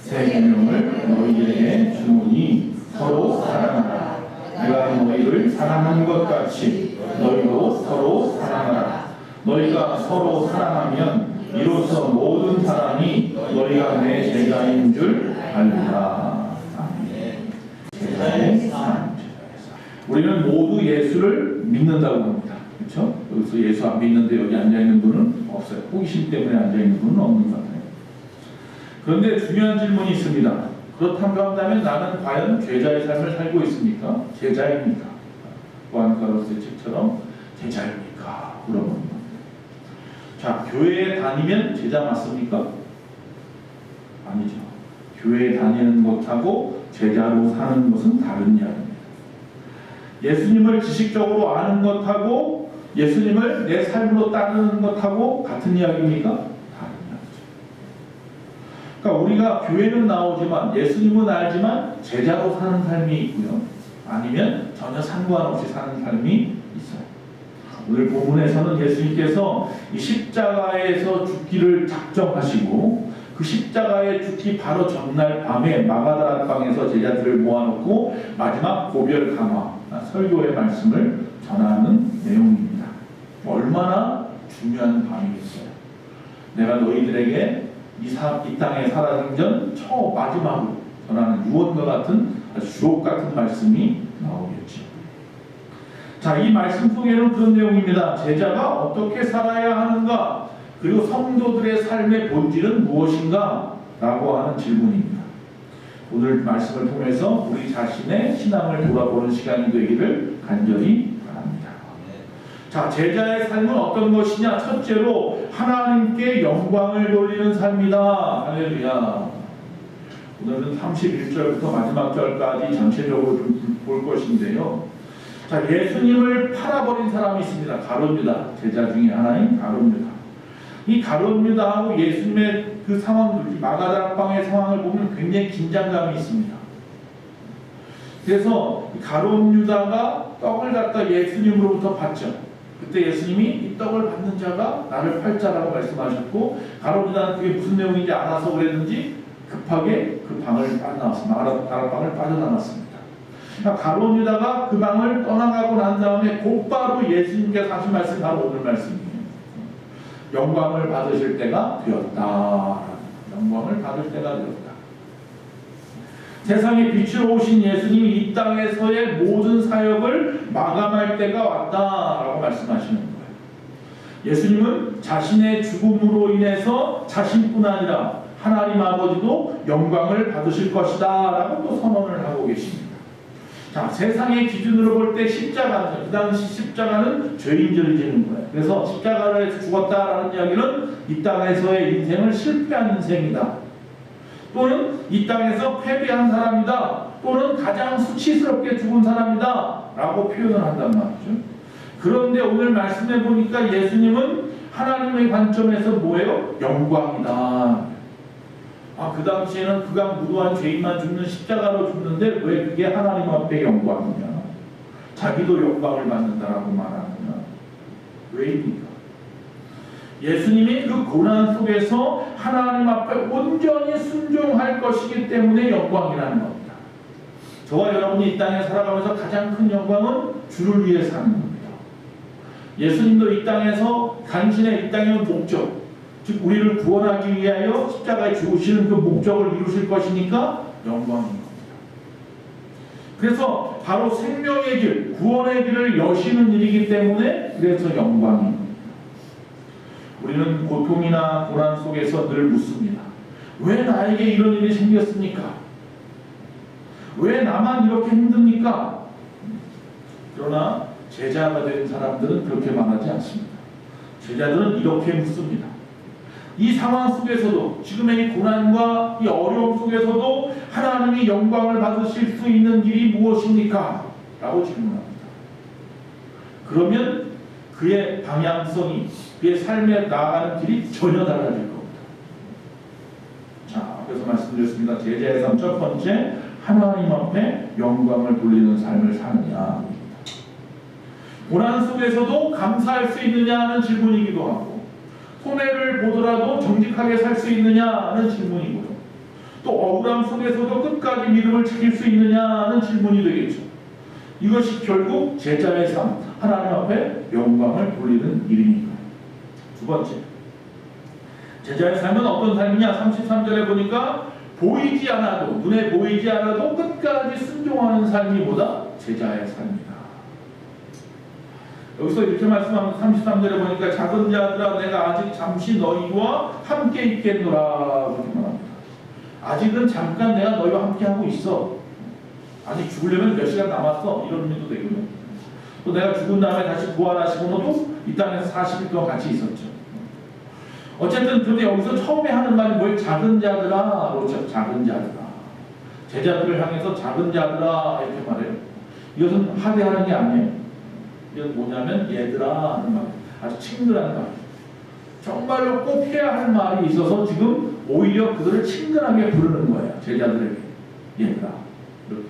새 계명을 너희에게 주노니 서로 사랑하라. 내가 너희를 사랑한 것 같이 너희도 서로 사랑하라. 너희가 서로 사랑하면 이로써 모든 사람이 너희가 내 제자인 줄 알리라. 아멘. 제자의 삶. 우리는 모두 예수를 믿는다고 합니다. 그렇죠? 여기서 예수 안 믿는데 여기 앉아있는 분은 없어요. 호기심 때문에 앉아있는 분은 없는 것 같아요. 그런데 중요한 질문이 있습니다. 그렇다고 한다면 나는 과연 제자의 삶을 살고 있습니까? 제자입니까? 요한 가로스의 책처럼 제자입니까? 물어봅니다. 자, 교회에 다니면 제자 맞습니까? 아니죠. 교회에 다니는 것하고 제자로 사는 것은 다른 이야기입니다. 예수님을 지식적으로 아는 것하고 예수님을 내 삶으로 따르는 것하고 같은 이야기입니까? 다른 이야기죠. 그러니까 우리가 교회는 나오지만 예수님은 알지만 제자로 사는 삶이 있고요. 아니면 전혀 상관없이 사는 삶이 있어요. 오늘 본문에서는 예수님께서 이 십자가에서 죽기를 작정하시고 그 십자가에 죽기 바로 전날 밤에 마가다락방에서 제자들을 모아놓고 마지막 고별 강화 설교의 말씀을 전하는 내용입니다. 얼마나 중요한 밤이겠어요. 내가 너희들에게 이 땅에 살아가기 전 마지막으로 전하는 유언과 같은 주옥 같은 말씀이 나오겠죠. 자, 이 말씀 속에는 그런 내용입니다. 제자가 어떻게 살아야 하는가? 그리고 성도들의 삶의 본질은 무엇인가? 라고 하는 질문입니다. 오늘 말씀을 통해서 우리 자신의 신앙을 돌아보는 시간이 되기를 간절히 바랍니다. 자, 제자의 삶은 어떤 것이냐? 첫째로 하나님께 영광을 돌리는 삶이다. 할렐루야. 오늘은 31절부터 마지막 절까지 전체적으로 좀 볼 것인데요. 자, 예수님을 팔아버린 사람이 있습니다. 가룟유다. 제자 중에 하나인 가룟유다. 이 가룟유다하고 예수님의 그 상황들, 마가다락방의 상황을 보면 굉장히 긴장감이 있습니다. 그래서 가룟유다가 떡을 갖다 예수님으로부터 받죠. 그때 예수님이 이 떡을 받는 자가 나를 팔 자라고 말씀하셨고, 가룟유다는 그게 무슨 내용인지 알아서 그랬는지 급하게 그 방을 빠져나왔습니다. 마가다락방을 빠져나왔습니다. 가룟유다가 그 방을 떠나가고 난 다음에 곧바로 예수님께서 하신 말씀이 바로 오늘 말씀이에요. 영광을 받으실 때가 되었다. 영광을 받을 때가 되었다. 세상에 빛으로 오신 예수님이 이 땅에서의 모든 사역을 마감할 때가 왔다라고 말씀하시는 거예요. 예수님은 자신의 죽음으로 인해서 자신뿐 아니라 하나님 아버지도 영광을 받으실 것이다 라고 또 선언을 하고 계십니다. 자, 세상의 기준으로 볼 때 십자가는, 그 당시 십자가는 죄인들을 지는 거예요. 그래서 십자가를 죽었다라는 이야기는 이 땅에서의 인생을 실패한 인생이다. 또는 이 땅에서 패배한 사람이다. 또는 가장 수치스럽게 죽은 사람이다. 라고 표현을 한단 말이죠. 그런데 오늘 말씀해 보니까 예수님은 하나님의 관점에서 뭐예요? 영광이다. 그 당시에는 극악무도한 죄인만 죽는 십자가로 죽는데 왜 그게 하나님 앞에 영광이냐? 자기도 영광을 받는다라고 말하느냐? 왜입니까? 예수님이 그 고난 속에서 하나님 앞에 온전히 순종할 것이기 때문에 영광이라는 겁니다. 저와 여러분이 이 땅에 살아가면서 가장 큰 영광은 주를 위해 사는 겁니다. 예수님도 이 땅에서 당신의 이 땅의 목적, 즉 우리를 구원하기 위하여 십자가에 죽으시는 그 목적을 이루실 것이니까 영광인 겁니다. 그래서 바로 생명의 길, 구원의 길을 여시는 일이기 때문에 그래서 영광입니다. 우리는 고통이나 고난 속에서 늘 묻습니다. 왜 나에게 이런 일이 생겼습니까? 왜 나만 이렇게 힘듭니까? 그러나 제자가 된 사람들은 그렇게 말하지 않습니다. 제자들은 이렇게 묻습니다. 이 상황 속에서도, 지금의 이 고난과 이 어려움 속에서도 하나님이 영광을 받으실 수 있는 길이 무엇입니까? 라고 질문합니다. 그러면 그의 방향성이, 그의 삶에 나아가는 길이 전혀 달라질 겁니다. 자, 앞에서 말씀드렸습니다. 제자의 삶 첫 번째, 하나님 앞에 영광을 돌리는 삶을 사느냐. 고난 속에서도 감사할 수 있느냐 하는 질문이기도 하고, 손해를 보더라도 정직하게 살 수 있느냐 하는 질문이고요. 또 억울함 속에서도 끝까지 믿음을 지킬 수 있느냐는 질문이 되겠죠. 이것이 결국 제자의 삶, 하나님 앞에 영광을 돌리는 일이니까요. 두 번째, 제자의 삶은 어떤 삶이냐? 33절에 보니까 보이지 않아도, 눈에 보이지 않아도 끝까지 순종하는 삶이 뭐다? 제자의 삶이다. 여기서 이렇게 말씀합니다. 33절에 보니까 작은 자들아 내가 아직 잠시 너희와 함께 있겠노라 그렇게 말합니다. 아직은 잠깐 내가 너희와 함께 하고 있어. 아직 죽으려면 몇 시간 남았어. 이런 의미도 되고요. 또 내가 죽은 다음에 다시 부활하시고도 이 땅에서 40일 동안 같이 있었죠. 어쨌든 근데 여기서 처음에 하는 말이 뭐예요? 작은 자들아. 그렇죠. 작은 자들아. 제자들을 향해서 작은 자들아 이렇게 말해요. 이것은 하대하는 게 아니에요. 이건 뭐냐면 얘들아 하는 말. 아주 친근한 말. 정말로 꼭 해야 할 말이 있어서 지금 오히려 그들을 친근하게 부르는 거예요. 제자들에게. 얘들아. 이렇게.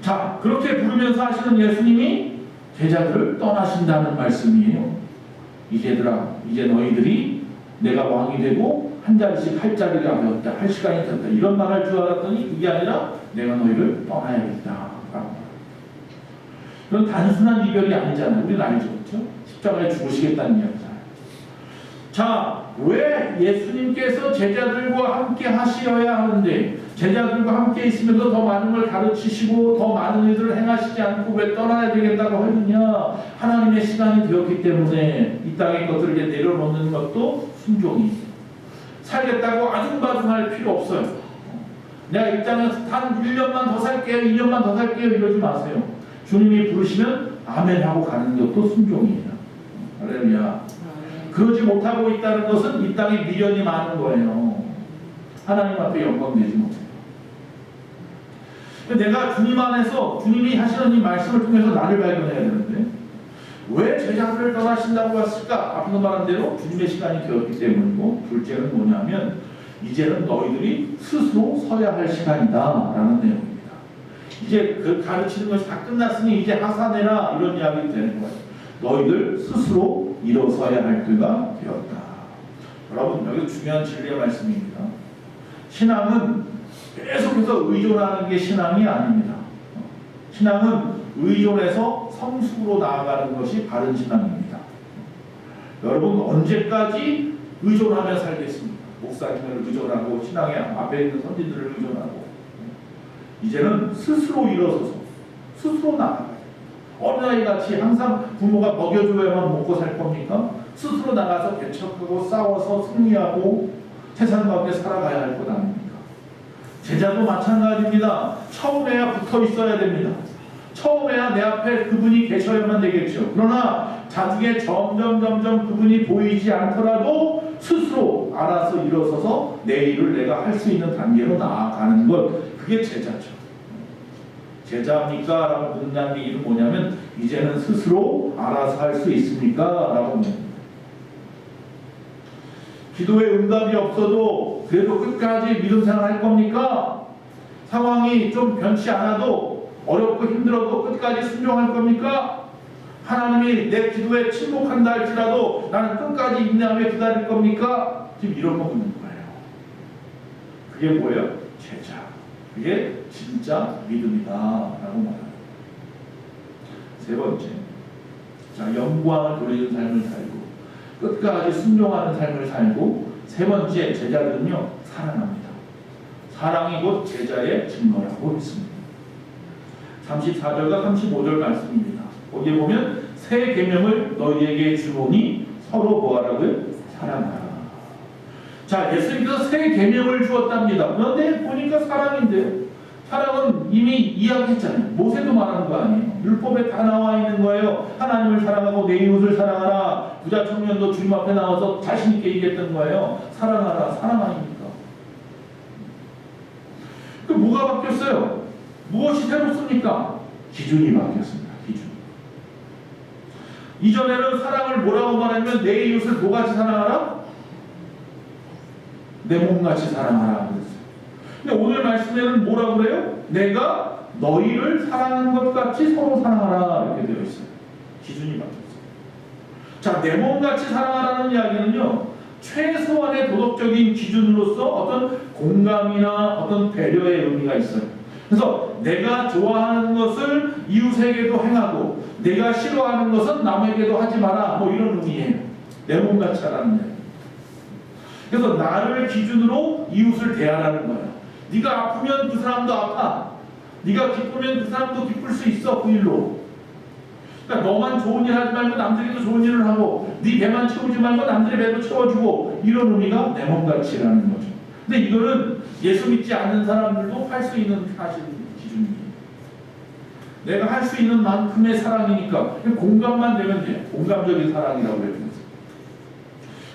자, 그렇게 부르면서 하시는 예수님이 제자들을 떠나신다는 말씀이에요. 이제들아, 이제 너희들이 내가 왕이 되고 한 자리씩 할 자리가 되었다. 할 시간이 됐다. 이런 말할 줄 알았더니 그게 아니라 내가 너희를 떠나야겠다. 그건 단순한 이별이 아니잖아요. 우리는 알죠. 그렇죠? 십자가에 죽으시겠다는 이야기잖아요. 자, 왜 예수님께서 제자들과 함께 하시어야 하는데 제자들과 함께 있으면서 더 많은 걸 가르치시고 더 많은 일들을 행하시지 않고 왜 떠나야 되겠다고 하느냐? 하나님의 시간이 되었기 때문에 이 땅의 것들을 이제 내려놓는 것도 순종이 살겠다고 아둥바둥할 필요 없어요. 내가 이 땅에서 단 1년만 더 살게요. 2년만 더 살게요. 이러지 마세요. 주님이 부르시면 아멘 하고 가는 것도 순종이에요. 할렐루야. 그러지 못하고 있다는 것은 이 땅에 미련이 많은 거예요. 하나님 앞에 영광 내지 못해요. 내가 주님 안에서 주님이 하시는 이 말씀을 통해서 나를 발견해야 되는데 왜 제자들을 떠나신다고 했을까? 앞서 말한 대로 주님의 시간이 되었기 때문이고, 둘째는 뭐냐면 이제는 너희들이 스스로 서야 할 시간이다 라는 내용입니다. 이제 그 가르치는 것이 다 끝났으니 이제 하사내라 이런 이야기 되는 거예요. 너희들 스스로 일어서야 할 때가 되었다. 여러분, 여기 중요한 진리의 말씀입니다. 신앙은 계속해서 의존하는 게 신앙이 아닙니다. 신앙은 의존해서 성숙으로 나아가는 것이 바른 신앙입니다. 여러분, 언제까지 의존하며 살겠습니까? 목사님을 의존하고 신앙의 앞에 있는 선지들을 의존하고, 이제는 스스로 일어서서 스스로 나아가요. 어린아이같이 항상 부모가 먹여줘야만 먹고 살 겁니까? 스스로 나가서 개척하고 싸워서 승리하고 세상 가운데 살아가야 할 것 아닙니까? 제자도 마찬가지입니다. 처음에야 붙어 있어야 됩니다. 처음에야 내 앞에 그분이 계셔야만 되겠죠. 그러나 나중에 점점 그분이 보이지 않더라도 스스로 알아서 일어서서 내 일을 내가 할 수 있는 단계로 나아가는 것, 그게 제자죠. 제자입니까? 라고 묻는 게 이름 뭐냐면 이제는 스스로 알아서 할 수 있습니까? 라고 묻습니다. 기도에 응답이 없어도 그래도 끝까지 믿음 생활 할 겁니까? 상황이 좀 변치 않아도 어렵고 힘들어도 끝까지 순종할 겁니까? 하나님이 내 기도에 침묵한다 할지라도 나는 끝까지 인내하며 기다릴 겁니까? 지금 이런 거 묻는 거예요. 그게 뭐예요? 제자. 그게 진짜 믿음이다 라고 말합니다. 세 번째, 자, 영광을 돌리는 삶을 살고 끝까지 순종하는 삶을 살고, 세 번째, 제자들은요 사랑합니다. 사랑이 곧 제자의 증거라고 했습니다. 34절과 35절 말씀입니다. 거기에 보면 새 계명을 너희에게 주노니 서로 뭐하라고요? 사랑하라. 자, 예수님께서 새 계명을 주었답니다. 그런데 보니까 사랑인데요. 사랑은 이미 이야기했잖아요. 모세도 말하는 거 아니에요. 율법에 다 나와 있는 거예요. 하나님을 사랑하고 내 이웃을 사랑하라. 부자 청년도 주님 앞에 나와서 자신 있게 얘기했던 거예요. 사랑하라. 사랑 아닙니까? 그 뭐가 바뀌었어요? 무엇이 새롭습니까? 기준이 바뀌었습니다. 기준. 이전에는 사랑을 뭐라고 말하면 내 이웃을 뭐같이 사랑하라? 내 몸같이 사랑하라 그랬어요. 근데 오늘 말씀에는 뭐라고 그래요? 내가 너희를 사랑하는 것 같이 서로 사랑하라 이렇게 되어 있어요. 기준이 바뀌었어요. 자, 내 몸같이 사랑하라는 이야기는요, 최소한의 도덕적인 기준으로서 어떤 공감이나 어떤 배려의 의미가 있어요. 그래서 내가 좋아하는 것을 이웃에게도 행하고 내가 싫어하는 것은 남에게도 하지 마라, 뭐 이런 의미예요. 내 몸같이 하라는 이야기. 그래서 나를 기준으로 이웃을 대하라는 거예요. 네가 아프면 그 사람도 아파. 네가 기쁘면 그 사람도 기쁠 수 있어, 그 일로. 그러니까 너만 좋은 일 하지 말고 남들에게도 좋은 일을 하고 네 배만 채우지 말고 남들의 배도 채워주고, 이런 의미가 내 몸같이라는 거죠. 근데 이거는 예수 믿지 않는 사람들도 할 수 있는 사실 기준이에요. 내가 할 수 있는 만큼의 사랑이니까 공감만 되면 돼요. 공감적인 사랑이라고 해요.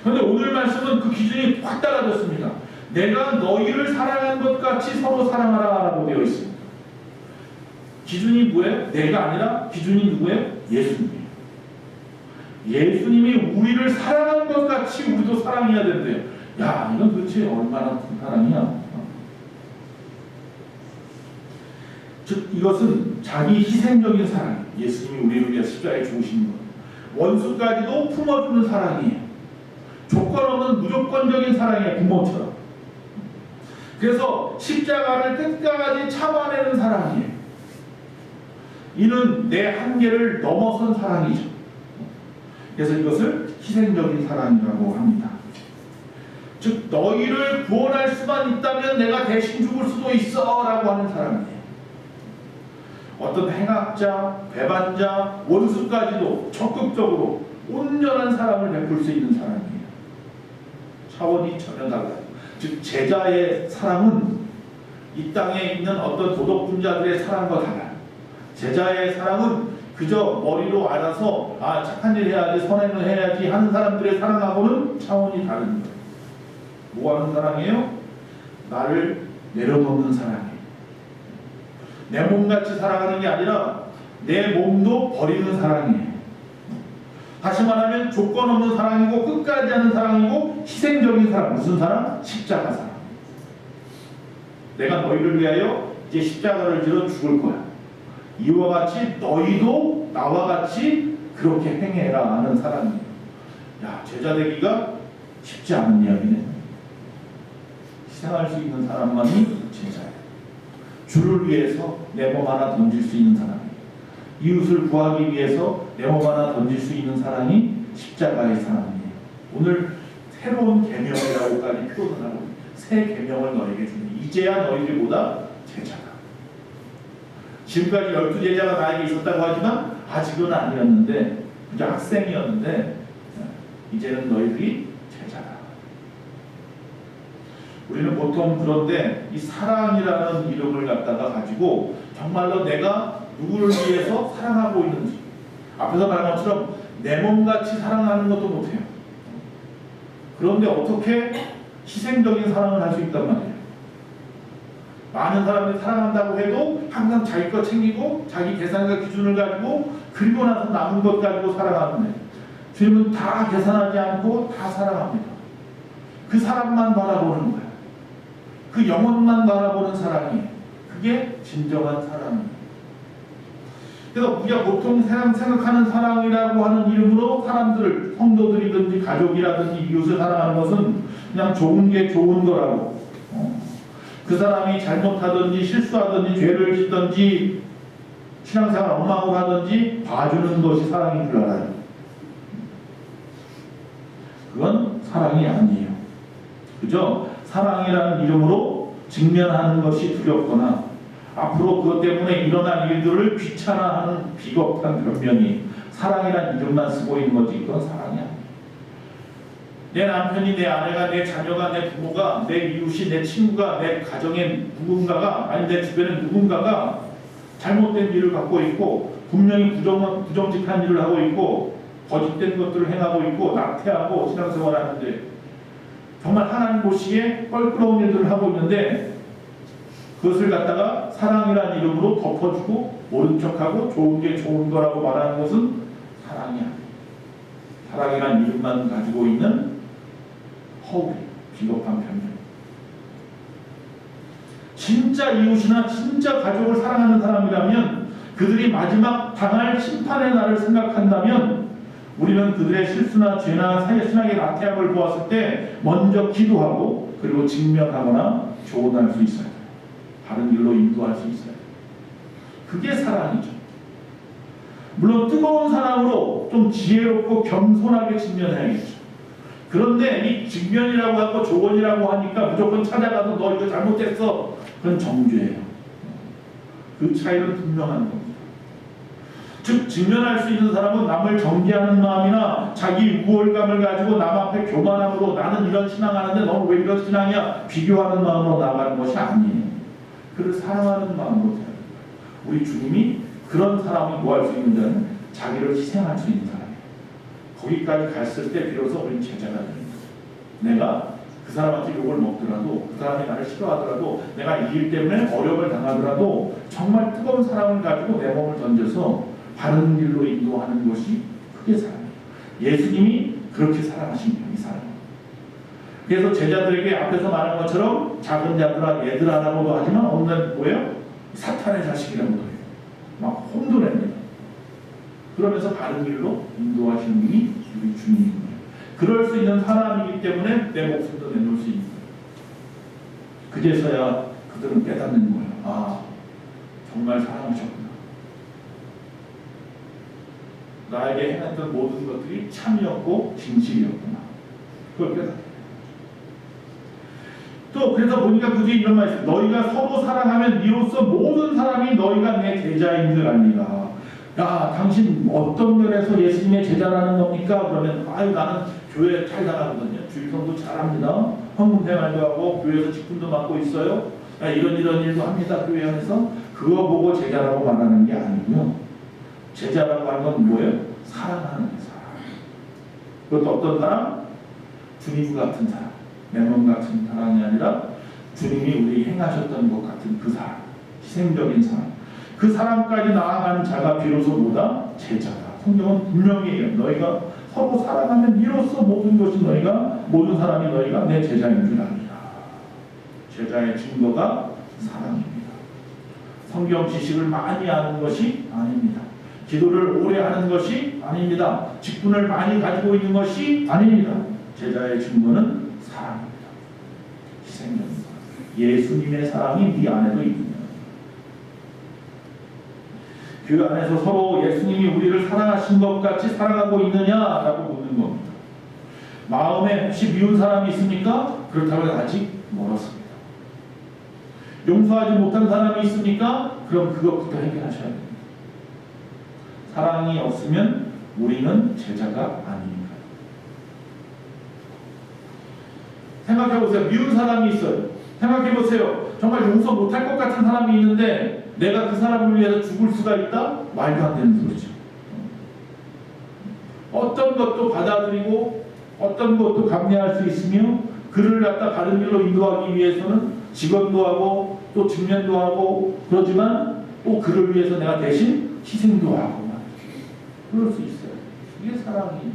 그런데 오늘 말씀은 그 기준이 확 달라졌습니다. 내가 너희를 사랑한 것 같이 서로 사랑하라 라고 되어 있습니다. 기준이 뭐예요? 내가 아니라 기준이 누구예요? 예수님이에요. 예수님이 우리를 사랑한 것 같이 우리도 사랑해야 된대요. 야, 이건 도대체 얼마나 큰 사랑이야? 즉 이것은 자기 희생적인 사랑이에요. 예수님이 우리를 위해 십자가에 죽으신 것. 원수까지도 품어주는 사랑이에요. 조건 없는 무조건적인 사랑이에요. 부모처럼. 그래서 십자가를 끝까지 참아내는 사랑이에요. 이는 내 한계를 넘어선 사랑이죠. 그래서 이것을 희생적인 사랑이라고 합니다. 즉 너희를 구원할 수만 있다면 내가 대신 죽을 수도 있어 라고 하는 사랑이에요. 어떤 행악자, 배반자, 원수까지도 적극적으로 온전한 사랑을 베풀 수 있는 사랑이에요. 차원이 전혀 달라요. 즉 제자의 사랑은 이 땅에 있는 어떤 도덕분자들의 사랑과 달라요. 제자의 사랑은 그저 머리로 알아서 착한 일 해야지, 선행을 해야지 하는 사람들의 사랑하고는 차원이 다른 거예요. 뭐 하는 사랑이에요? 나를 내려놓는 사랑이에요. 내 몸같이 사랑하는 게 아니라 내 몸도 버리는 사랑이에요. 다시 말하면 조건 없는 사랑이고 끝까지 하는 사랑이고 희생적인 사랑. 무슨 사랑? 십자가 사랑. 내가 너희를 위하여 이제 십자가를 지러 죽을 거야. 이와 같이 너희도 나와 같이 그렇게 행해라 하는 사랑이에요. 야, 제자 되기가 쉽지 않은 이야기네. 희생할 수 있는 사람만이 제자예요. 주를 위해서 내 몸 하나 던질 수 있는 사람이에요. 이웃을 구하기 위해서 내 몸 하나 던질 수 있는 사랑이 십자가의 사랑이에요. 오늘 새로운 계명이라고까지 표현을 하고 새 계명을 너에게 주니 이제야 너희들보다 제자다. 지금까지 12제자가 나에게 있었다고 하지만 아직은 아니었는데, 그저 학생이었는데 이제는 너희들이 제자다. 우리는 보통 그런데 이 사랑이라는 이름을 갖다가 가지고 정말로 내가 누구를 위해서 사랑하고 있는지, 앞에서 말한 것처럼 내 몸같이 사랑하는 것도 못해요. 그런데 어떻게 희생적인 사랑을 할 수 있단 말이에요. 많은 사람들이 사랑한다고 해도 항상 자기 것 챙기고 자기 계산과 기준을 가지고 그리고 나서 남은 것 가지고 사랑하는데, 주님은 다 계산하지 않고 다 사랑합니다. 그 사람만 바라보는 거예요. 그 영혼만 바라보는 사랑이에요. 그게 진정한 사랑이에요. 그래서 우리가 보통 생각하는 사랑이라고 하는 이름으로 사람들을, 성도들이든지 가족이라든지 이웃을 사랑하는 것은 그냥 좋은 게 좋은 거라고, 그 사람이 잘못하든지 실수하든지 죄를 짓든지 신앙생활 엉망으로 하든지 봐주는 것이 사랑인 줄 알아요. 그건 사랑이 아니에요. 그죠? 사랑이라는 이름으로 직면하는 것이 두렵거나 앞으로 그것 때문에 일어날 일들을 귀찮아하는 비겁한 변명이 사랑이라는 이름만 쓰고 있는 거지, 그건 사랑이 아니에요. 내 남편이, 내 아내가, 내 자녀가, 내 부모가, 내 이웃이, 내 친구가, 내 가정의 누군가가, 아니 내 주변의 누군가가 잘못된 일을 갖고 있고 분명히 부정직한 일을 하고 있고 거짓된 것들을 행하고 있고 낙태하고 신앙생활하는데 정말 하나님 보시기에 껄끄러운 일들을 하고 있는데 그것을 갖다가 사랑이라는 이름으로 덮어주고 모른 척하고 좋은 게 좋은 거라고 말하는 것은 사랑이 아니에요. 사랑이라는 이름만 가지고 있는 허울, 비겁한 변명. 진짜 이웃이나 진짜 가족을 사랑하는 사람이라면 그들이 마지막 당할 심판의 날을 생각한다면 우리는 그들의 실수나 죄나 신앙의 나태함을 보았을 때 먼저 기도하고 그리고 직면하거나 조언할 수 있어야 돼요. 바른 길로 인도할 수 있어야 돼요. 그게 사랑이죠. 물론 뜨거운 사랑으로 좀 지혜롭고 겸손하게 직면해야겠죠. 그런데 이 직면이라고 하고 조언이라고 하니까 무조건 찾아가서 너 이거 잘못했어. 그건 정죄예요. 그 차이는 분명한 겁니다. 즉 직면할 수 있는 사람은 남을 정죄하는 마음이나 자기 우월감을 가지고 남 앞에 교만함으로 나는 이런 신앙하는데 너는 왜 이런 신앙이야 비교하는 마음으로 나가는 것이 아니에요. 그를 사랑하는 마음으로 돼요. 우리 주님이 그런 사람이 뭐 할 수 있는 자는 자기를 희생할 수 있는 사람이에요. 거기까지 갔을 때 비로소 우리는 제자가 되는 거죠. 내가 그 사람한테 욕을 먹더라도 그 사람이 나를 싫어하더라도 내가 이 일 때문에 어려움을 당하더라도 정말 뜨거운 사랑을 가지고 내 몸을 던져서 바른 길로 인도하는 것이 그게 사랑이에요. 예수님이 그렇게 사랑하신 거예요. 이 사람. 그래서 제자들에게 앞에서 말한 것처럼 작은 자들아 얘들아라고도 하지만 어느 날 뭐예요? 사탄의 자식이라고도 해요. 막 혼돈합니다. 그러면서 바른 길로 인도하시는 분이 우리 주님입니다. 그럴 수 있는 사람이기 때문에 내 목숨도 내놓을 수 있는 거예요. 그제서야 그들은 깨닫는 거예요. 아, 정말 사랑하셨구나. 나에게 행했던 모든 것들이 참이었고 진실이었구나. 그걸 깨닫게. 또 그래서 보니까 그 뒤에 이런 말이 있어요. 너희가 서로 사랑하면 이로써 모든 사람이 너희가 내 제자인 줄 알리라. 야, 당신 어떤 면에서 예수님의 제자라는 겁니까? 그러면 아유 나는 교회 잘 나가거든요. 주일성도 잘합니다. 헌금생활도 하고 교회에서 직분도 맡고 있어요. 야, 이런 일도 합니다. 교회 안에서. 그거 보고 제자라고 말하는 게 아니고요. 제자라고 하는 건 뭐예요? 사랑하는 사람. 그것도 어떤 사람? 주님 같은 사람. 내 몸 같은 사람이 아니라 주님이 우리 행하셨던 것 같은 그 사람. 희생적인 사람. 그 사람까지 나아가는 자가 비로소 뭐다? 제자다. 성경은 분명히 해요. 너희가 서로 사랑하면 이로써 모든 것이 너희가 모든 사람이 너희가 내 제자인 줄 아니라. 제자의 증거가 사랑입니다. 성경 지식을 많이 아는 것이 아닙니다. 기도를 오래 하는 것이 아닙니다. 직분을 많이 가지고 있는 것이 아닙니다. 제자의 증거는 사랑입니다. 희생적인 사랑. 예수님의 사랑이 네 안에도 있느냐. 그 안에서 서로 예수님이 우리를 사랑하신 것 같이 사랑하고 있느냐라고 묻는 겁니다. 마음에 혹시 미운 사람이 있습니까? 그렇다면 아직 멀었습니다. 용서하지 못한 사람이 있습니까? 그럼 그것부터 해결하셔야 됩니다. 사랑이 없으면 우리는 제자가 아닙니다. 생각해보세요. 미운 사람이 있어요. 생각해보세요. 정말 용서 못할 것 같은 사람이 있는데 내가 그 사람을 위해서 죽을 수가 있다? 말도 안 되는 소리죠. 어떤 것도 받아들이고 어떤 것도 감내할 수 있으며 그를 갖다 바른 길로 인도하기 위해서는 직언도 하고 또 직면도 하고 그러지만 또 그를 위해서 내가 대신 희생도 하고 그럴 수 있어요. 이게 사랑이에요.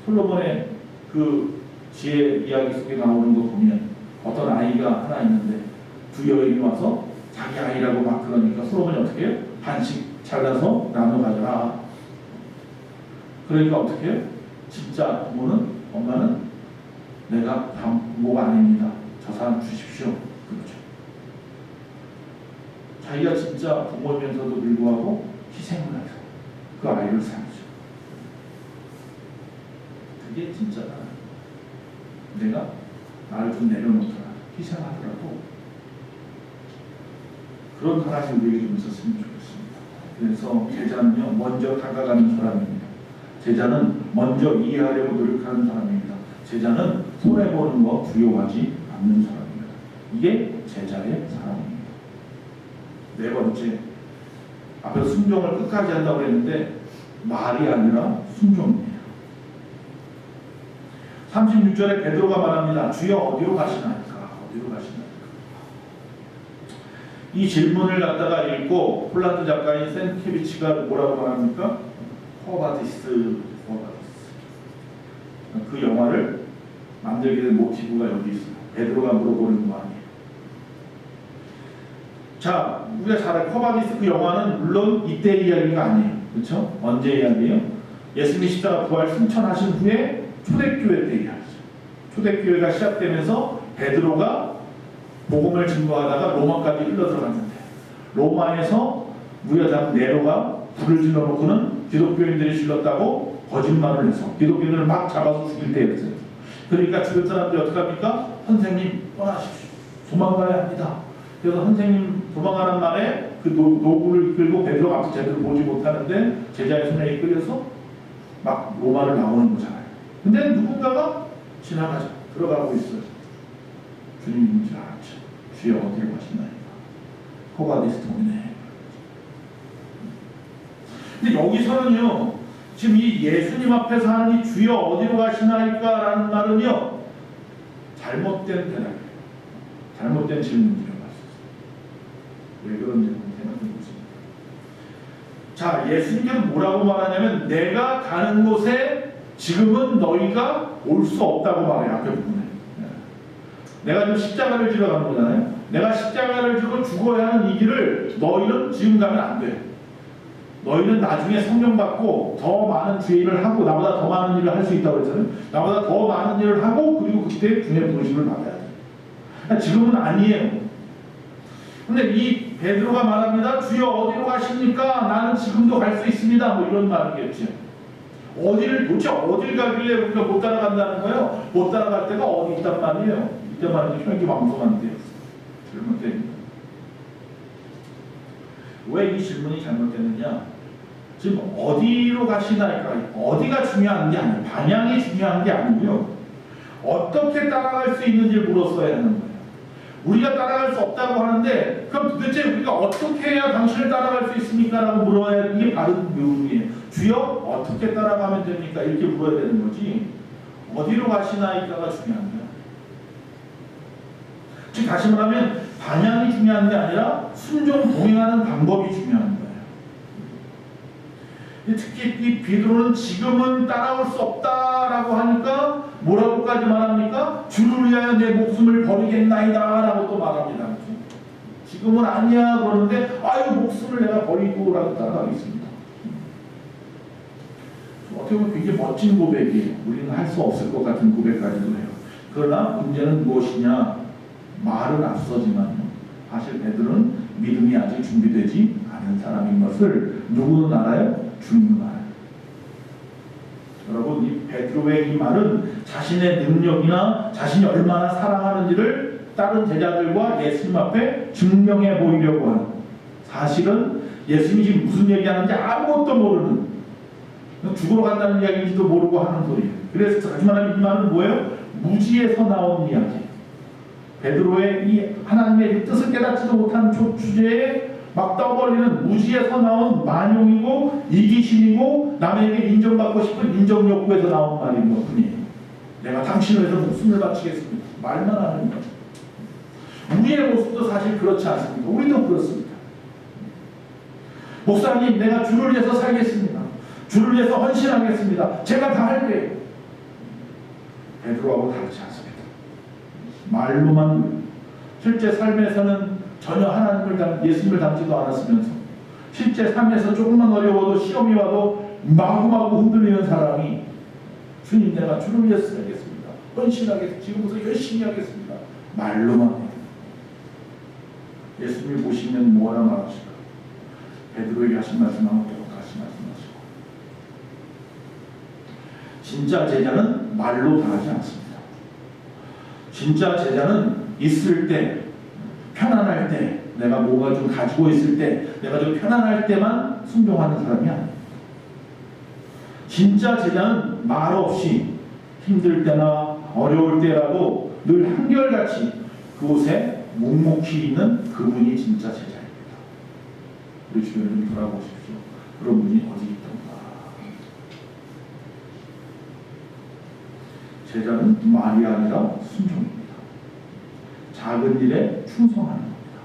솔로몬의 그 지혜 이야기 속에 나오는 거 보면 어떤 아이가 하나 있는데 두 여인이 와서 자기 아이라고 막 그러니까 솔로몬이 어떻게 해요? 반씩 잘라서 나눠 가져라. 그러니까 어떻게 해요? 진짜 부모는 엄마는 내가 부모가 아닙니다. 저 사람 주십시오. 그렇죠. 자기가 진짜 부모이면서도 불구하고 희생을 해서 그 아이를 살죠. 그게 진짜 내가 나를 좀 내려놓더라 희생하더라도 그런 하나님 우리에게 좀 있었으면 좋겠습니다. 그래서 제자는요 먼저 다가가는 사람입니다. 제자는 먼저 이해하려고 노력하는 사람입니다. 제자는 손해보는 거 두려워하지 않는 사람입니다. 이게 제자의 사랑입니다. 네 번째, 앞에서 순종을 끝까지 한다고 했는데 말이 아니라 순종입니다. 36절에 베드로가 말합니다. 주여 어디로 가시나이까? 어디로 가시나이까? 이 질문을 갖다가 읽고 폴란드 작가인 센케비치가 뭐라고 말합니까? 코바디스. 그 영화를 만들게 된 모티브가 여기 있어요. 베드로가 물어보는 거 아니에요. 자, 우리가 잘 알고 코바디스 그 영화는 물론 이때 이야기가 아니에요. 그렇죠? 언제 이야기예요? 예수님이 십자가 부활 승천하신 후에 초대교회 때 이야기죠. 초대교회가 시작되면서 베드로가 복음을 증거하다가 로마까지 흘러들어갔는데 로마에서 무여잡 네로가 불을 질러놓고는 기독교인들이 질렀다고 거짓말을 해서 기독교인들을 막 잡아서 죽일 때였어요. 그러니까 주변 사람들이 어떻게 합니까? 선생님 떠나십시오. 도망가야 합니다. 그래서 선생님 도망가는 말에 그 노구를 이끌고 베드로가 앞서 제대로 보지 못하는데 제자의 손에 이끌려서 막 로마를 나오는 거잖아요. 근데 누군가가 지나가죠. 들어가고 있어요. 주님인 줄 알았죠. 주여 어디로 가시나이까. 호가디스 도미네. 근데 여기서는요, 지금 이 예수님 앞에서 하는 이 주여 어디로 가시나이까 라는 말은요, 잘못된 대답이에요. 잘못된 질문이라고 할 수 있어요. 왜 그런지 생각해 보세요. 자, 예수님께서 뭐라고 말하냐면 내가 가는 곳에 지금은 너희가 올 수 없다고 말해요. 앞에 부분에. 내가 지금 십자가를 지러 가는 거잖아요. 내가 십자가를 지고 죽어야 하는 이 길을 너희는 지금 가면 안 돼. 너희는 나중에 성령 받고 더 많은 주의 일을 하고 나보다 더 많은 일을 할 수 있다고 했잖아요. 나보다 더 많은 일을 하고 그리고 그때 주의 부르심을 받아야 돼. 지금은 아니에요. 근데 이 베드로가 말합니다. 주여 어디로 가십니까? 나는 지금도 갈 수 있습니다. 뭐 이런 말이겠죠. 도대체 어딜 가길래 우리가 못 따라간다는 거예요? 못 따라갈 데가 어디 있단 말이에요? 이때 말이죠. 혈기왕성한데요. 잘못됩니다. 왜 이 질문이 잘못되느냐? 지금 어디로 가시나이까? 어디가 중요한 게 아니에요. 방향이 중요한 게 아니고요. 어떻게 따라갈 수 있는지를 물었어야 하는 거예요. 우리가 따라갈 수 없다고 하는데 그럼 도대체 우리가 어떻게 해야 당신을 따라갈 수 있습니까? 라고 물어야 이게 바른 묘이에요. 주여 어떻게 따라가면 됩니까? 이렇게 물어야 되는 거지 어디로 가시나이까가 중요한 거야. 즉 다시 말하면 방향이 중요한 게 아니라 순종 동행하는 방법이 중요한 거예요. 특히 이 베드로는 지금은 따라올 수 없다라고 하니까 뭐라고까지 말합니까? 주를 위하여 내 목숨을 버리겠나이다 라고 또 말합니다. 지금은 아니야 그러는데 아유 목숨을 내가 버리고 라고 따라가겠습니다. 어떻게 보면 굉장히 멋진 고백이에요. 우리는 할 수 없을 것 같은 고백까지도 해요. 그러나 문제는 무엇이냐? 말은 앞서지만 사실 베드로는 믿음이 아직 준비되지 않은 사람인 것을 누구는 알아요? 주님은 알아요. 여러분 이 베드로의 이 말은 자신의 능력이나 자신이 얼마나 사랑하는지를 다른 제자들과 예수님 앞에 증명해 보이려고 하는, 사실은 예수님이 지금 무슨 얘기하는지 아무것도 모르는, 죽으러 간다는 이야기인지도 모르고 하는 소리예요. 그래서 하지만 이 말은 뭐예요? 무지에서 나온 이야기. 베드로의 이 하나님의 뜻을 깨닫지도 못한 주제에 막 떠벌리는 무지에서 나온 만용이고 이기심이고 남에게 인정받고 싶은 인정욕구에서 나온 말인 것 뿐이에요. 내가 당신을 위해서 목숨을 바치겠습니다. 말만 하는 거죠. 우리의 모습도 사실 그렇지 않습니까? 우리도 그렇습니다. 목사님 내가 주를 위해서 살겠습니다. 주를 위해서 헌신하겠습니다. 제가 다 할게요. 베드로하고 다르지 않습니다. 말로만 실제 삶에서는 전혀 하나님을 예수님을 닮지도 않았으면서 실제 삶에서 조금만 어려워도 시험이 와도 마구마구 흔들리는 사람이 주님 내가 주를 위해서 살겠습니다. 헌신하겠습니다. 지금부터 열심히 하겠습니다. 말로만 해요. 예수님을 보시면 뭐라 말하실까? 베드로에게 하신 말씀하고 똑같이 말씀하시고 진짜 제자는 말로 다하지 않습니다. 진짜 제자는 있을 때, 편안할 때, 내가 뭐가 좀 가지고 있을 때, 내가 좀 편안할 때만 순종하는 사람이 아닙니다. 진짜 제자는 말 없이 힘들 때나 어려울 때라도 늘 한결같이 그곳에 묵묵히 있는 그분이 진짜 제자입니다. 우리 주변을 좀 돌아보십시오. 그런 분이 어디 있던가. 제자는 말이 아니라 순종입니다. 작은 일에 충성하는 겁니다.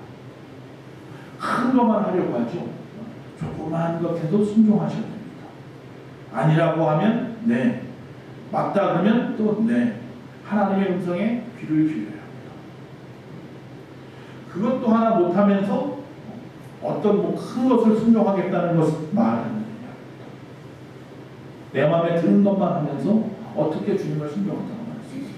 큰 것만 하려고 하죠. 조그마한 것에도 순종하셔야 됩니다. 아니라고 하면 네, 맞다 그러면 또 네, 하나님의 음성에 귀를 기울여야 합니다. 그것도 하나 못하면서 어떤 큰 것을 순종하겠다는 것을 말하는 거예요. 내 마음에 드는 것만 하면서 어떻게 주님을 순종한다고 말했습니다.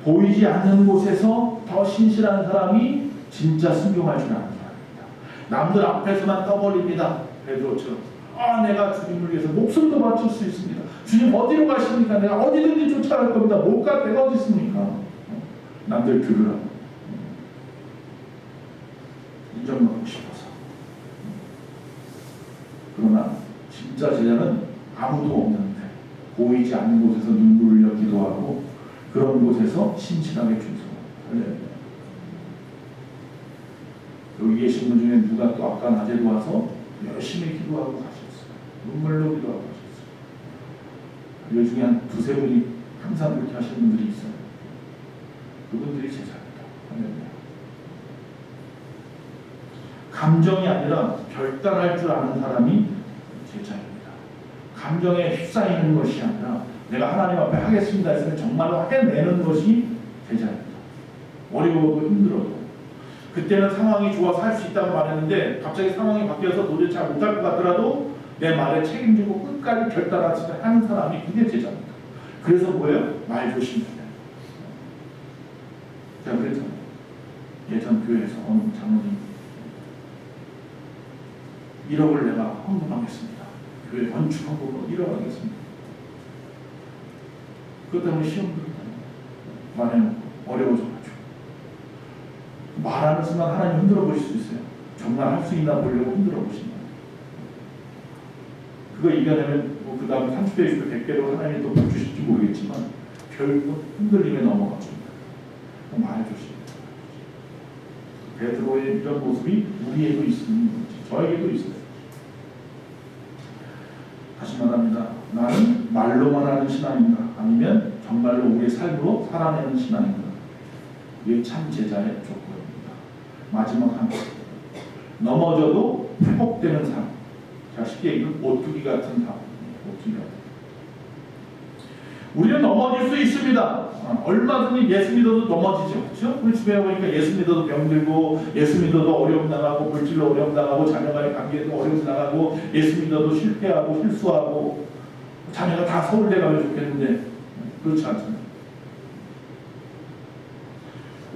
보이지 않는 곳에서 더 신실한 사람이 진짜 순종할 줄 아는 사람입니다. 남들 앞에서만 떠벌립니다. 베드로처럼 내가 주님을 위해서 목숨도 바칠 수 있습니다. 주님 어디로 가십니까? 내가 어디든지 쫓아갈 겁니다. 못 갈 데가 어디 있습니까? 남들 들으라고 인정받고 싶어서. 그러나 진짜 제자는 아무도 없는데 보이지 않는 곳에서 눈물을 흘려 기도하고 그런 곳에서 신실하게 충성합니다. 여기 계신 분 중에 누가 또 아까 낮에도 와서 열심히 기도하고 가셨어요. 눈물로 기도하고 가셨어요. 이 중에 한 두세 분이 항상 그렇게 하시는 분들이 있어요. 그분들이 제자입니다. 감정이 아니라 결단할 줄 아는 사람이 제자입니다. 감정에 휩싸이는 것이 아니라 내가 하나님 앞에 하겠습니다 했으면 정말로 해내는 것이 제자입니다. 어려워도 힘들어도. 그때는 상황이 좋아서 할 수 있다고 말했는데 갑자기 상황이 바뀌어서 도저히 잘 못할 것 같더라도 내 말에 책임지고 끝까지 결단하는 사람이 그게 제자입니다. 그래서 뭐예요? 말 조심해야 돼요. 제가 그랬잖아요. 예전 교회에서 어느 장로님 1억을 내가 헌금하겠습니다. 교회 건축 헌금으로 1억 하겠습니다. 그것 때문에 시험 들었다고 말해놓고 어려워져가지고 말하는 순간 하나님 흔들어 보실 수 있어요. 정말 할 수 있나 보려고 흔들어 보신다. 그거 이겨내면 그 다음 30배, 60배, 100배로 하나님이 또 주실지 모르겠지만 결국 흔들림에 넘어갑니다. 말 조심. 베드로의 이런 모습이 우리에도 있는 거지. 저에게도 있어요. 다시 말합니다. 나는 말로만 하는 신앙인가? 아니면 정말로 우리의 삶으로 살아내는 신앙인가? 이게 참 제자의 조건입니다. 마지막 한 번. 넘어져도 회복되는 삶. 자, 쉽게 얘기하면 오뚜기 같은 삶. 오뚜기 같은. 우리는 넘어질 수 있습니다. 얼마든지 예수 믿어도 넘어지죠. 그렇죠? 우리 주변에 보니까 예수 믿어도 병들고, 예수 믿어도 어려움 당하고, 물질로 어려움 당하고, 자녀와의 관계에도 어려움 당하고, 예수 믿어도 실패하고, 실수하고, 자녀가 다 서울대 가면 좋겠는데 그렇지 않잖아요.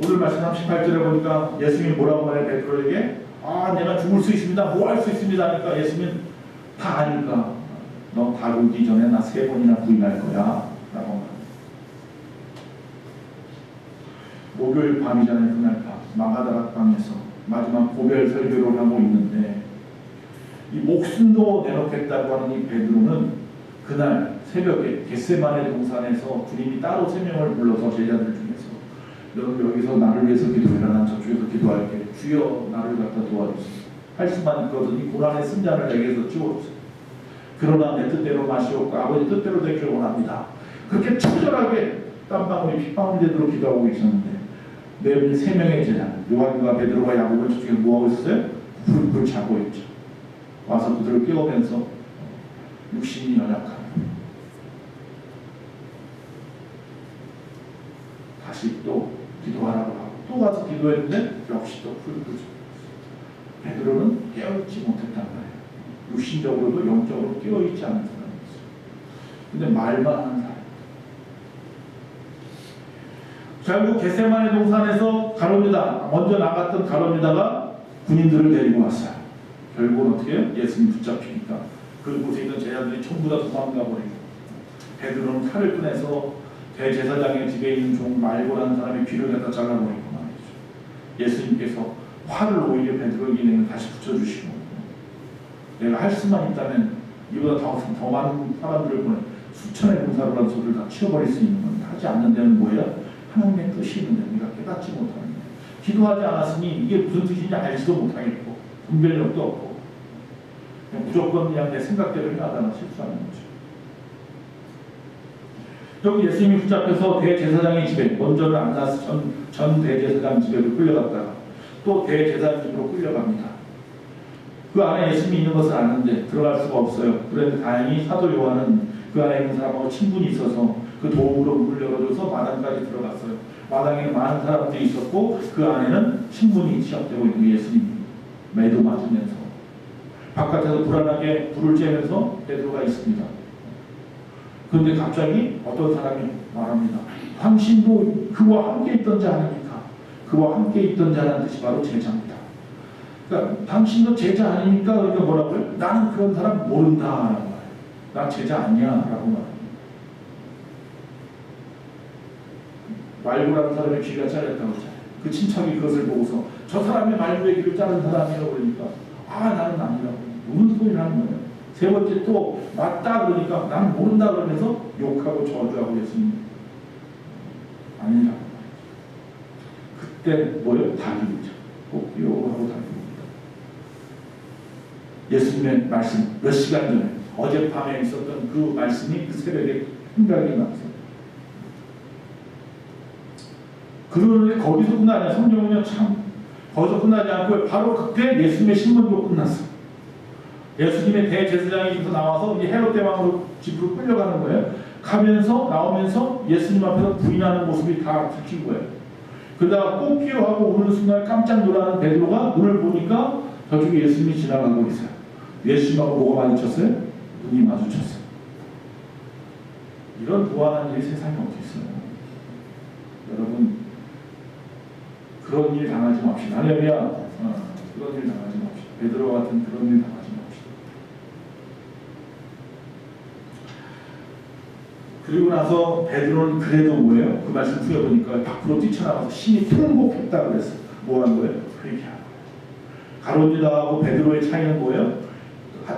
오늘 말씀 38절에 보니까 예수님이 뭐라고 말해 베드로에게 내가 죽을 수 있습니다. 뭐 할 수 있습니다 하니까 예수님은 다 아니까 너 다루기 전에 나 3번이나 부인할 거야 라고 말합니다. 목요일 밤이잖아요. 그날 밤 마가다락방에서 마지막 고별 설교를 하고 있는데 이 목숨도 내놓겠다고 하는 이 베드로는 그날 새벽에 겟세마네 동산에서 주님이 따로 3명을 불러서 제자들 중에서 너는 여기서 나를 위해서 기도해라. 난 저쪽에서 기도할게. 주여 나를 갖다 도와주세요. 할 수만 있거든요. 고난의 승자를 내게서 치워주세요. 그러나 내 뜻대로 마시옵고 아버지 뜻대로 되기를 원합니다. 그렇게 처절하게 땀방울이 핏방울이 되도록 기도하고 계셨는데 네 3명의 제자 요한과 베드로와 야고보는 저쪽에 뭐하고 있었어요? 불을 자고 있죠. 와서 그들을 깨우면서 육신이 연약하며 다시 또 기도하라고 하고 또 가서 기도했는데 역시 또 불을 끄죠. 베드로는 깨어있지 못했단 말이에요. 육신적으로도 영적으로 깨어있지 않은 사람이었어요. 근데 말만 하는 사람. 결국 겟세마네 동산에서 가룟유다 먼저 나갔던 가룟유다가 군인들을 데리고 왔어요. 결국은 어떻게 해요? 예수님 붙잡히니까 그곳에 있는 제자들이 전부 다 도망가 버리고 베드로는 칼을 꺼내서 대제사장의 집에 있는 종 말고라는 사람의 귀를 갖다 잘라버리고 말이죠. 예수님께서 화를 오히려 베드로에게 내면 다시 붙여주시고 내가 할 수만 있다면 이보다 더 많은 사람들을 보내 수천의 군사로라도 저를 다 치워버릴 수 있는 건데 하지 않는 데는 뭐예요? 하나님의 뜻이 있는데 우리가 깨닫지 못하는 거예요. 기도하지 않았으니 이게 무슨 뜻인지 알지도 못하겠고 분별력도 없고 그냥 무조건 그냥 내 생각대로 하다가 실수하는 거죠. 여기 예수님이 붙잡혀서 대제사장의 집에 먼저는 안나스 전 대제사장 집에도 끌려갔다가 또 대제사장 집으로 끌려갑니다. 그 안에 예수님이 있는 것을 아는데 들어갈 수가 없어요. 그런데 다행히 사도 요한은 그 안에 있는 사람하고 친분이 있어서 그 도움으로 문을 열어줘서 마당까지 들어갔어요. 마당에는 많은 사람들이 있었고 그 안에는 친분이 시작되고 있는 예수님이 매도 맞으면서 바깥에서 불안하게 불을 쬐면서 베드로가 있습니다. 그런데 갑자기 어떤 사람이 말합니다. 당신도 그와 함께 있던 자 아닙니까? 그와 함께 있던 자라는 뜻이 바로 제자입니다. 그러니까 당신도 제자 아닙니까? 그러니까 뭐라고요? 나는 그런 사람 모른다라고 말해요. 나 제자 아니야 라고 말합니다. 말구라는 사람의 귀가 잘렸다고 했잖아요. 그 친척이 그것을 보고서 저 사람의 말구의 귀를 자른 사람이라고 그러니까 나는 아니라고 무슨 소리를 하는 거예요. 세 번째 또 맞다 그러니까 나는 모른다 그러면서 욕하고 저주하고 예수님 아니라고 말해요. 그때 뭐예요? 다기죠. 꼭 욕하고 다깁니다. 예수님의 말씀 몇 시간 전에 어젯밤에 있었던 그 말씀이 그 새벽에 생각이 나서 그런데 거기서 끝나냐? 성경은요 참 거기서 끝나지 않고 바로 그때 예수님의 신문도 끝났어. 예수님의 대제사장이 집에서 나와서 이제 헤롯 대왕으로 집으로 끌려가는 거예요. 가면서 나오면서 예수님 앞에서 부인하는 모습이 다 들킨 거예요. 그러다가 꽃기호하고 오는 순간 깜짝 놀라는 베드로가 눈을 보니까 저쪽에 예수님이 지나가고 있어요. 예수님하고 뭐가 마주쳤어요? 눈이 마주쳤어요. 이런 무한한 일이 세상에 어디 있어요? 여러분 그런 일 당하지 맙시다. 할렐루야. 그런 일 당하지 맙시다. 베드로 같은 그런 일 당하지 맙시다. 그리고 나서 베드로는 그래도 뭐예요? 그 말씀 후에 보니까 밖으로 뛰쳐나가서 심히 통곡했다 그랬어요. 뭐 한 거예요? 회개한 거예요. 가룟 유다하고 베드로의 차이는 뭐예요?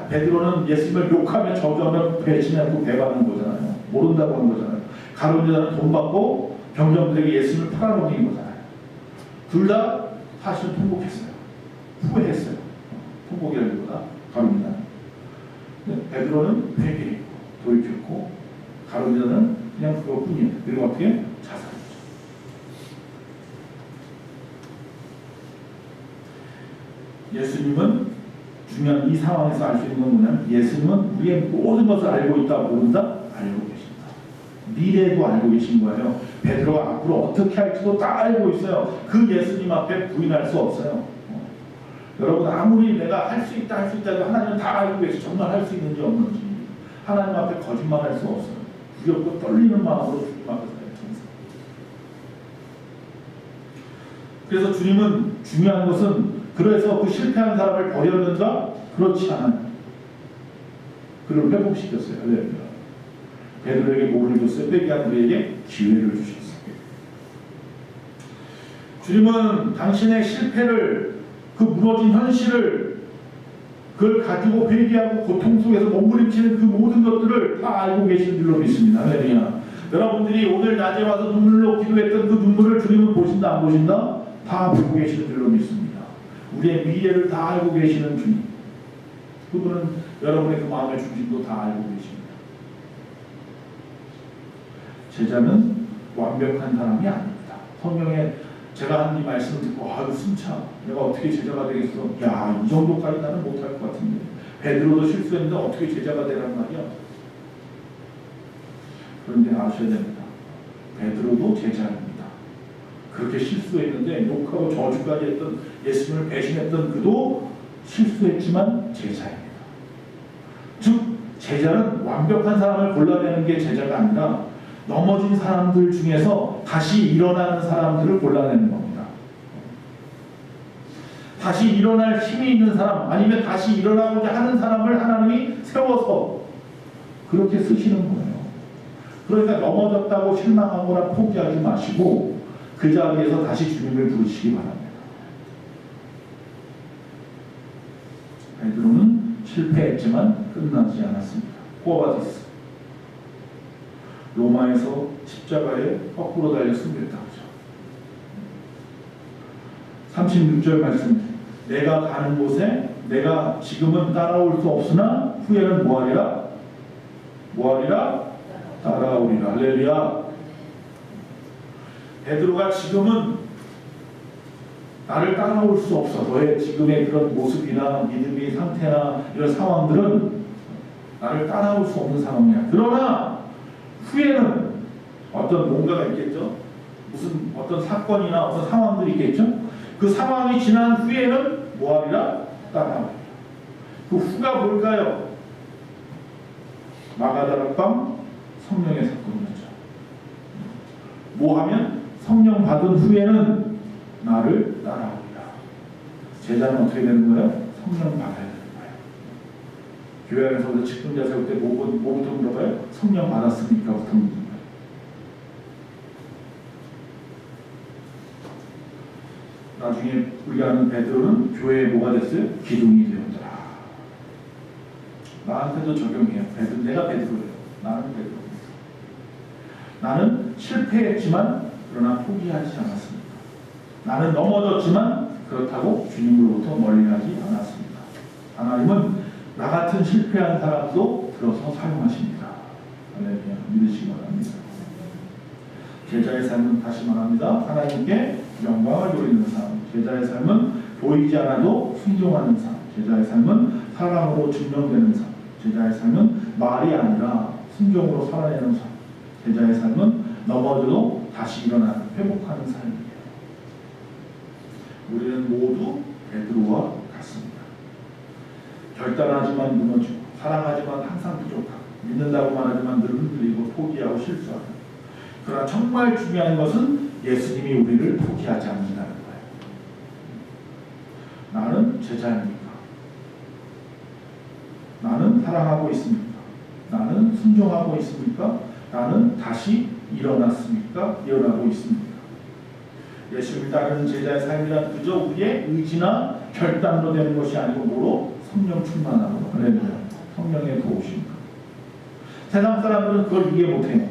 베드로는 예수님을 욕하면 저주하면 배신하고 배반하는 거잖아요. 모른다고 하는 거잖아요. 가룟 유다는 돈 받고 병정들에게 예수님을 팔아먹인 거잖아요. 둘 다 사실은 통곡했어요. 후회했어요. 통곡이라기보다 가룟 유다는. 베드로는 회개했고 돌이켰고 가룟 유다는 그냥 그것뿐이에요. 그리고 어떻게? 자살했죠. 예수님은 중요한 이 상황에서 알 수 있는 건 뭐냐면 예수님은 우리의 모든 것을 알고 있다 모른다? 알고 계십니다. 미래도 알고 계신 거예요. 베드로가 앞으로 어떻게 할지도 다 알고 있어요. 그 예수님 앞에 부인할 수 없어요. 여러분 아무리 내가 할 수 있다 해도 하나님은 다 알고 계시 정말 할 수 있는지 없는지 하나님 앞에 거짓말할 수 없어요. 두렵고 떨리는 마음으로 주님 앞에 살아요. 그래서 주님은 중요한 것은 그래서 그 실패한 사람을 버렸는가? 그렇지 않아요. 그를 회복시켰어요. 할렐루야. 베드로에게 뭐를 줬어요? 회개한 그에게 기회를 주셨어요. 주님은 당신의 실패를 그 무너진 현실을 그걸 가지고 회개하고 고통 속에서 몸부림치는 그 모든 것들을 다 알고 계신 줄로 믿습니다. 할렐루야. 여러분들이 오늘 낮에 와서 눈물로 기도했던 그 눈물을 주님은 보신다 안 보신다? 다 보고 계시는 줄로 믿습니다. 우리의 미래를 다 알고 계시는 주님. 그분은 여러분의 그 마음의 중심도 다 알고 계십니다. 제자는 완벽한 사람이 아닙니다. 성경에 제가 한 이 말씀을 듣고 숨차 내가 어떻게 제자가 되겠어? 이 정도까지 나는 못할 것 같은데 베드로도 실수했는데 어떻게 제자가 되란 말이야? 그런데 아셔야 됩니다. 베드로도 제자입니다. 그렇게 실수했는데 욕하고 저주까지 했던 예수님을 배신했던 그도 실수했지만 제자입니다. 즉 제자는 완벽한 사람을 골라내는 게 제자가 아니라 넘어진 사람들 중에서 다시 일어나는 사람들을 골라내는 겁니다. 다시 일어날 힘이 있는 사람 아니면 다시 일어나고자 하는 사람을 하나님이 세워서 그렇게 쓰시는 거예요. 그러니까 넘어졌다고 실망하거나 포기하지 마시고 그 자리에서 다시 주님을 부르시기 바랍니다. 베드로는 실패했지만 끝나지 않았습니다. 꼬바디스 로마에서 십자가에 거꾸로 달려 숨겼다 그죠. 36절 말씀 내가 가는 곳에 내가 지금은 따라올 수 없으나 후에는 뭐하리라? 뭐하리라? 따라오리라. 할렐루야. 베드로가 지금은 나를 따라올 수 없어. 너의 지금의 그런 모습이나 믿음의 상태나 이런 상황들은 나를 따라올 수 없는 상황이야. 그러나 후에는 어떤 뭔가가 있겠죠. 무슨 어떤 사건이나 어떤 상황들이 있겠죠. 그 상황이 지난 후에는 뭐하리라? 따라오리라. 그 후가 뭘까요? 마가다락방 성령의 사건이었죠. 뭐 하면 성령 받은 후에는 나를 따라오리라. 제자는 어떻게 되는 거예요? 성령 받아야 되는 거예요. 교회 안에서 직분자 세울 때 뭐부터 물어봐요? 성령 받았습니까? 부터 묻는 거예요. 나중에 우리가 아는 베드로는 교회에 뭐가 됐어요? 기둥이 되었더라. 나한테도 적용해요. 내가 베드로예요. 나는 베드로입니다. 나는 실패했지만 그러나 포기하지 않았습니다. 나는 넘어졌지만 그렇다고 주님으로부터 멀리하지 않았습니다. 하나님은 나 같은 실패한 사람도 들어서 사용하십니다. 할렐루야. 믿으시기 바랍니다. 제자의 삶은 다시 말합니다. 하나님께 영광을 돌리는 삶. 제자의 삶은 보이지 않아도 순종하는 삶. 제자의 삶은 사랑으로 증명되는 삶. 제자의 삶은 말이 아니라 순종으로 살아내는 삶. 제자의 삶은 넘어져도 다시 일어나는 회복하는 삶이에요. 우리는 모두 베드로와 같습니다. 결단하지만 무너지고 사랑하지만 항상 부족하고 믿는다고 말하지만 늘 흔들리고 포기하고 실수하고. 그러나 정말 중요한 것은 예수님이 우리를 포기하지 않는다는 거예요. 나는 제자입니까? 나는 사랑하고 있습니까? 나는 순종하고 있습니까? 나는 다시 일어났습니까? 일어나고 있습니까? 예수님을 따르는 제자의 삶이란 그저 우리의 의지나 결단으로 되는 것이 아니고 뭐로? 성령 충만하고 성령의 도우심. 세상 사람들은 그걸 이해 못해요.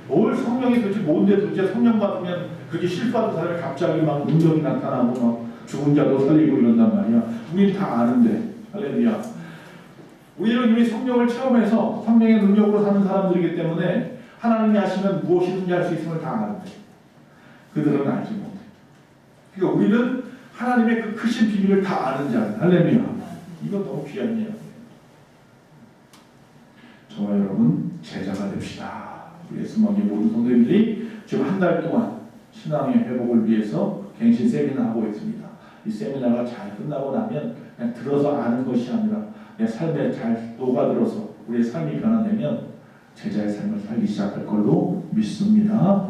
뭘 성령이 도대체 뭔데 도대체 성령 받으면 그렇게 실수하는 사람이 갑자기 막 능력이 나타나고 막 죽은 자도 살리고 이런단 말이야. 우리는 다 아는데. 할렐루야. 우리는 이미 성령을 체험해서 성령의 능력으로 사는 사람들이기 때문에 하나님이 하시면 무엇이든지 할 수 있음을 다 아는데 그들은 알지 못해. 그러니까 우리는 하나님의 그 크신 비밀을 다 아는 자. 할렐루야. 이거 너무 귀한 이야기예요. 저와 여러분 제자가 됩시다. 우리 예수님의 모든 성도님들이 지금 한 달 동안 신앙의 회복을 위해서 갱신 세미나 하고 있습니다. 이 세미나가 잘 끝나고 나면 그냥 들어서 아는 것이 아니라 내 삶에 잘 녹아들어서 우리의 삶이 변화되면 제자의 삶을 살기 시작할 걸로 믿습니다.